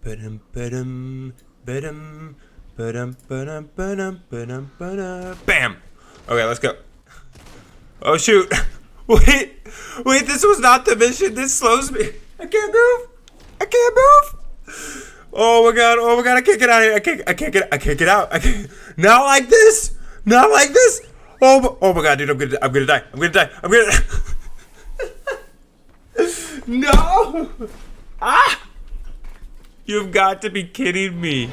Ba-dum, ba-dum, ba-dum, ba-dum, ba-dum, ba-dum, ba-dum, ba-dum. Bam! Okay, let's go. Oh shoot! Wait, this was not the mission. This slows me. I can't move. I can't move. Oh my god, I can't get out of here. I can't get out. Not like this. Oh my god, dude, I'm gonna die. No! Ah! You've got to be kidding me.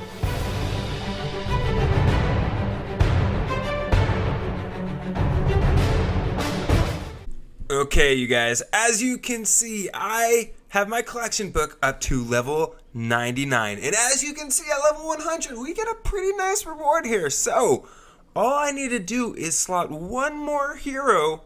Okay, you guys, as you can see, I have my collection book up to level 99. And as you can see, at level 100, we get a pretty nice reward here. So, all I need to do is slot one more hero,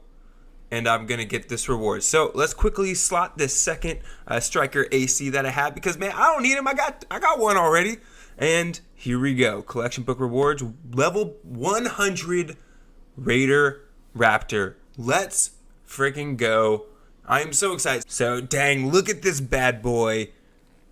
and I'm going to get this reward. So, let's quickly slot this second striker AC that I have, because, man, I don't need him. I got one already. And here we go. Collection book rewards, level 100 Raider Raptor. Let's freaking go. I am so excited. So dang, look at this bad boy.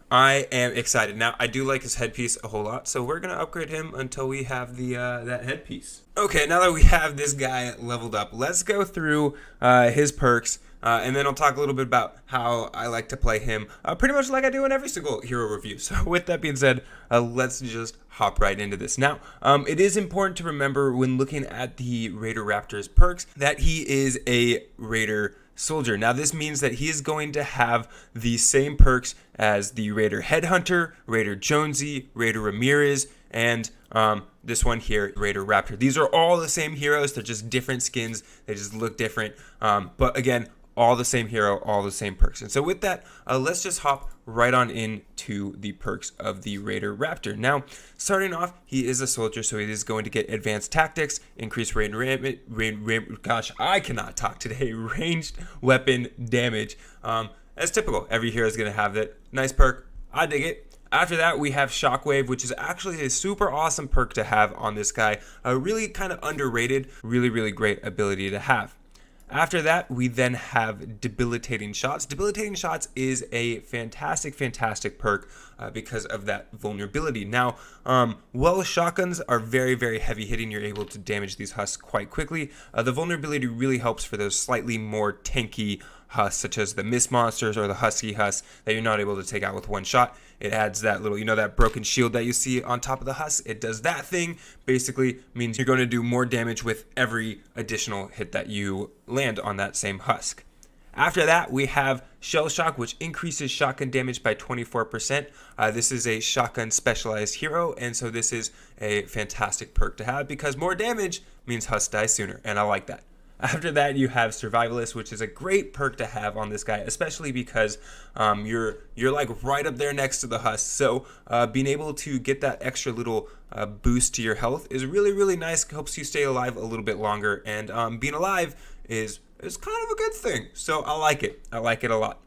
I am excited. Now I do like his headpiece a whole lot, so we're gonna upgrade him until we have the that headpiece. Okay, now that we have this guy leveled up, let's go through his perks, and then I'll talk a little bit about how I like to play him, pretty much like I do in every single hero review. So with that being said, let's just hop right into this. Now, it is important to remember when looking at the Raider Raptor's perks that he is a Raider soldier. Now this means that he is going to have the same perks as the Raider Headhunter, Raider Jonesy, Raider Ramirez, and this one here, Raider Raptor. These are all the same heroes. They're just different skins. They just look different. But again, all the same hero, all the same perks. And so with that, let's just hop right on into the perks of the Raider Raptor. Now, starting off, he is a soldier, so he is going to get advanced tactics, increased gosh, I cannot talk today, ranged weapon damage. As typical, every hero is going to have that. Nice perk. I dig it. After that, we have Shockwave, which is actually a super awesome perk to have on this guy. A really kind of underrated, really great ability to have. After that, we then have Debilitating Shots. Debilitating Shots is a fantastic perk because of that vulnerability. Now, while shotguns are very heavy hitting, you're able to damage these husks quite quickly. The vulnerability really helps for those slightly more tanky husks, such as the mist monsters or the husky husks that you're not able to take out with one shot. It adds that little, that broken shield that you see on top of the husk. It does that thing. Basically means you're going to do more damage with every additional hit that you land on that same husk. After that, we have Shell Shock, which increases shotgun damage by 24%. This is a shotgun specialized hero, and so this is a fantastic perk to have because more damage means husks die sooner, and I like that. After that, you have Survivalist, which is a great perk to have on this guy, especially because you're like right up there next to the husk. So being able to get that extra little boost to your health is really nice. Helps you stay alive a little bit longer, and being alive is kind of a good thing. So I like it. I like it a lot.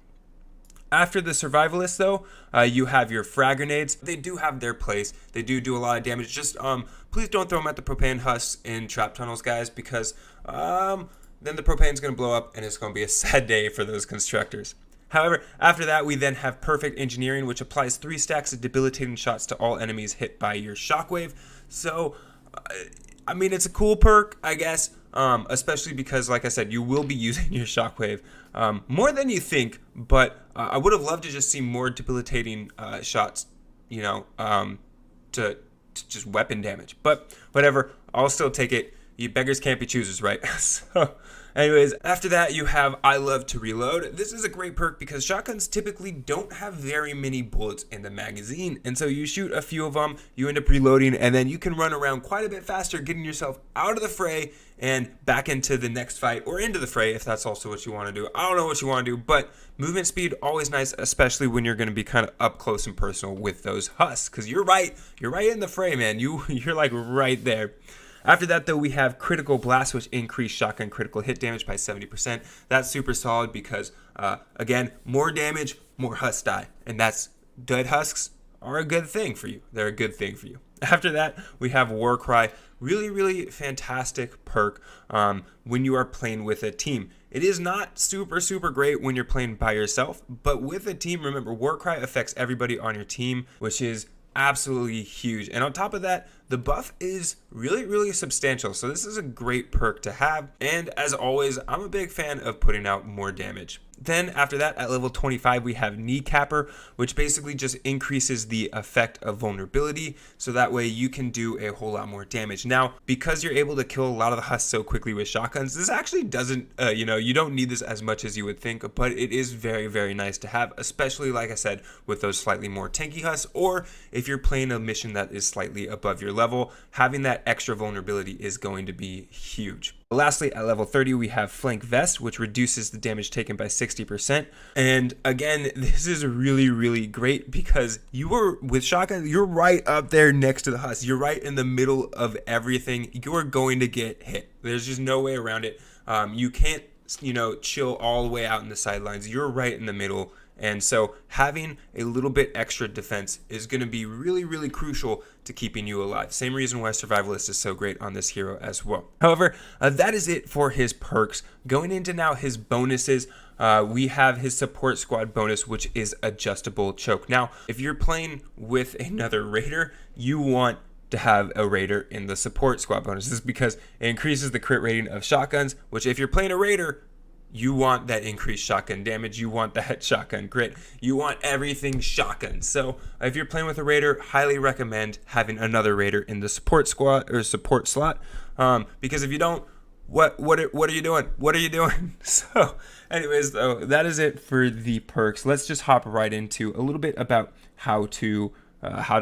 After the Survivalist, though, you have your frag grenades. They do have their place. They do a lot of damage. Just please don't throw them at the propane husks in trap tunnels, guys, because then the propane's going to blow up and it's going to be a sad day for those constructors. However, after that, we then have Perfect Engineering, which applies 3 stacks of debilitating shots to all enemies hit by your shockwave. So, I mean, it's a cool perk, I guess, especially because, like I said, you will be using your shockwave more than you think, but I would have loved to just see more debilitating shots, to just weapon damage. But whatever, I'll still take it. You beggars can't be choosers, right? So, anyways, after that, you have I Love to Reload. This is a great perk because shotguns typically don't have very many bullets in the magazine. And so you shoot a few of them, you end up reloading, and then you can run around quite a bit faster, getting yourself out of the fray and back into the next fight, or into the fray if that's also what you want to do. I don't know what you want to do, but movement speed, always nice, especially when you're going to be kind of up close and personal with those husks. Because you're right in the fray, man. You're like right there. After that, though, we have Critical Blast, which increased shotgun critical hit damage by 70%. That's super solid because, again, more damage, more husks die. And dead husks are a good thing for you. They're a good thing for you. After that, we have War Cry. Really, really fantastic perk when you are playing with a team. It is not super, super great when you're playing by yourself, but with a team, remember, War Cry affects everybody on your team, which is absolutely huge. And on top of that, the buff is really, really substantial. So this is a great perk to have. And as always, I'm a big fan of putting out more damage. Then after that, at level 25, we have Kneecapper, which basically just increases the effect of vulnerability. So that way you can do a whole lot more damage. Now, because you're able to kill a lot of the husks so quickly with shotguns, this actually doesn't, you don't need this as much as you would think, but it is very, very nice to have, especially, like I said, with those slightly more tanky husks, or if you're playing a mission that is slightly above your level, having that extra vulnerability is going to be huge. Lastly, at level 30, we have Flank Vest, which reduces the damage taken by 60%. And again, this is really, really great because with shotgun, you're right up there next to the husk. You're right in the middle of everything. You're going to get hit. There's just no way around it. You can't, chill all the way out in the sidelines. You're right in the middle. And so having a little bit extra defense is going to be really, really crucial to keeping you alive. Same reason why Survivalist is so great on this hero as well. However, that is it for his perks. Going into now his bonuses, we have his support squad bonus, which is adjustable choke. Now, if you're playing with another raider, you want to have a raider in the support squad bonus. This is because it increases the crit rating of shotguns, which if you're playing a raider, you want that increased shotgun damage. You want that shotgun crit. You want everything shotgun. So if you're playing with a raider, highly recommend having another raider in the support squad or support slot. Because if you don't, what are you doing? What are you doing? So anyways, though, that is it for the perks. Let's just hop right into a little bit about how to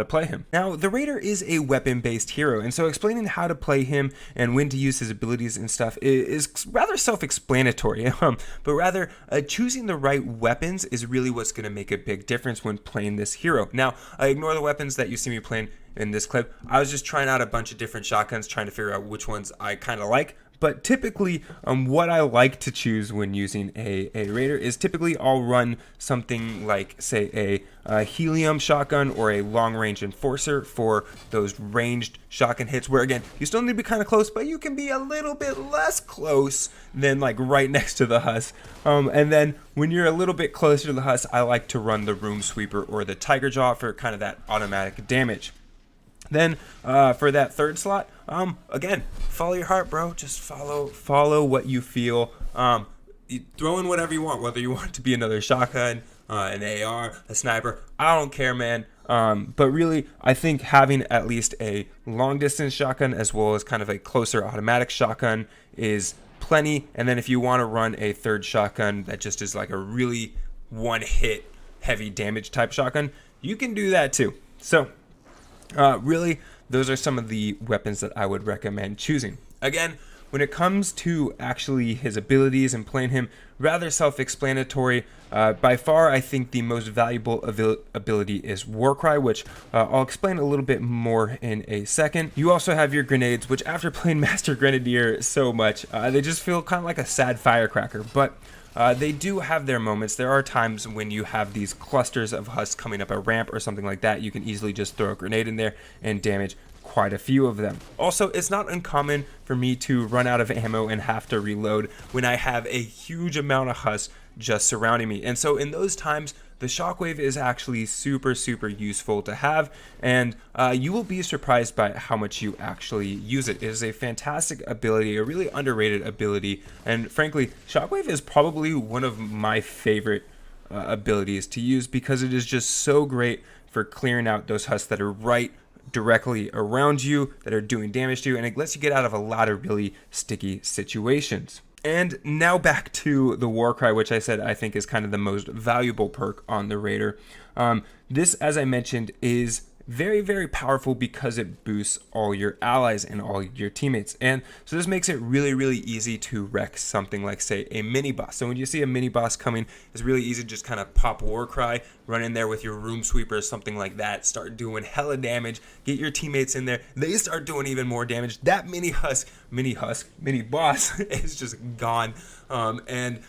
play him. Now, the Raider is a weapon-based hero, and so explaining how to play him and when to use his abilities and stuff is rather self-explanatory, but rather choosing the right weapons is really what's going to make a big difference when playing this hero. Now, I ignore the weapons that you see me playing in this clip. I was just trying out a bunch of different shotguns, trying to figure out which ones I kind of like. But typically, what I like to choose when using a Raider is typically I'll run something like, say, a helium shotgun or a long-range enforcer for those ranged shotgun hits where, again, you still need to be kind of close, but you can be a little bit less close than, like, right next to the husk. And then when you're a little bit closer to the husk, I like to run the Room Sweeper or the Tiger Jaw for kind of that automatic damage. Then for that third slot, again, follow your heart, bro. Just follow what you feel. You throw in whatever you want, whether you want it to be another shotgun, an AR, a sniper. I don't care, man. But really, I think having at least a long distance shotgun as well as kind of a closer automatic shotgun is plenty. And then if you want to run a third shotgun that just is like a really one hit heavy damage type shotgun, you can do that too. So really, those are some of the weapons that I would recommend choosing. Again, when it comes to actually his abilities and playing him, rather self-explanatory. By far, I think the most valuable ability is Warcry, which I'll explain a little bit more in a second. You also have your grenades, which after playing Master Grenadier so much, they just feel kind of like a sad firecracker, but they do have their moments. There are times when you have these clusters of husks coming up a ramp or something like that. You can easily just throw a grenade in there and damage quite a few of them. Also, it's not uncommon for me to run out of ammo and have to reload when I have a huge amount of husks just surrounding me. And so in those times, the shockwave is actually super useful to have, and you will be surprised by how much you actually use it. It is a fantastic ability, a really underrated ability, and frankly, shockwave is probably one of my favorite abilities to use because it is just so great for clearing out those husks that are right directly around you, that are doing damage to you, and it lets you get out of a lot of really sticky situations. And now back to the Warcry, which I said I think is kind of the most valuable perk on the Raider. This, as I mentioned, is very powerful because it boosts all your allies and all your teammates. And so this makes it really easy to wreck something like, say, a mini boss. So when you see a mini boss coming, it's really easy to just kind of pop Warcry, run in there with your room sweeper or something like that, start doing hella damage, get your teammates in there, they start doing even more damage. That mini boss is just gone, and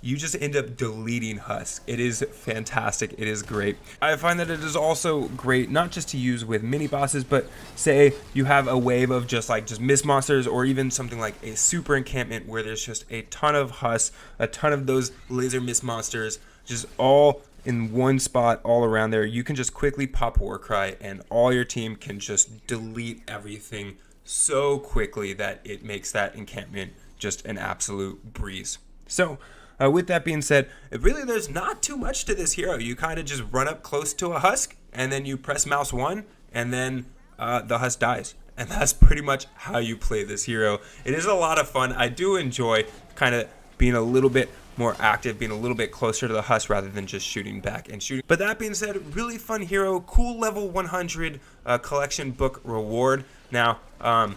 you just end up deleting Husk. It is fantastic. It is great. I find that it is also great not just to use with mini bosses, but say you have a wave of just mist monsters, or even something like a super encampment where there's just a ton of Husk, a ton of those laser mist monsters, just all in one spot all around there. You can just quickly pop Warcry and all your team can just delete everything so quickly that it makes that encampment just an absolute breeze. So with that being said, there's not too much to this hero. You kind of just run up close to a Husk and then you press mouse 1 and then the Husk dies. And that's pretty much how you play this hero. It is a lot of fun. I do enjoy kind of being a little bit more active, being a little bit closer to the Husk rather than just shooting back and shooting. But that being said, really fun hero, cool level 100 collection book reward. Now, I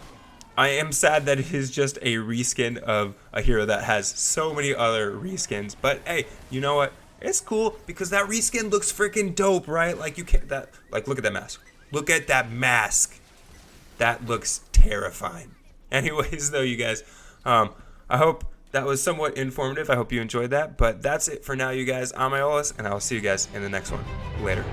am sad that it is just a reskin of a hero that has so many other reskins. But hey, you know what? It's cool because that reskin looks freaking dope, right? Like look at that mask. Look at that mask. That looks terrifying. Anyways, though, you guys, I hope that was somewhat informative. I hope you enjoyed that. But that's it for now, you guys. I'm Iolas, and I will see you guys in the next one. Later.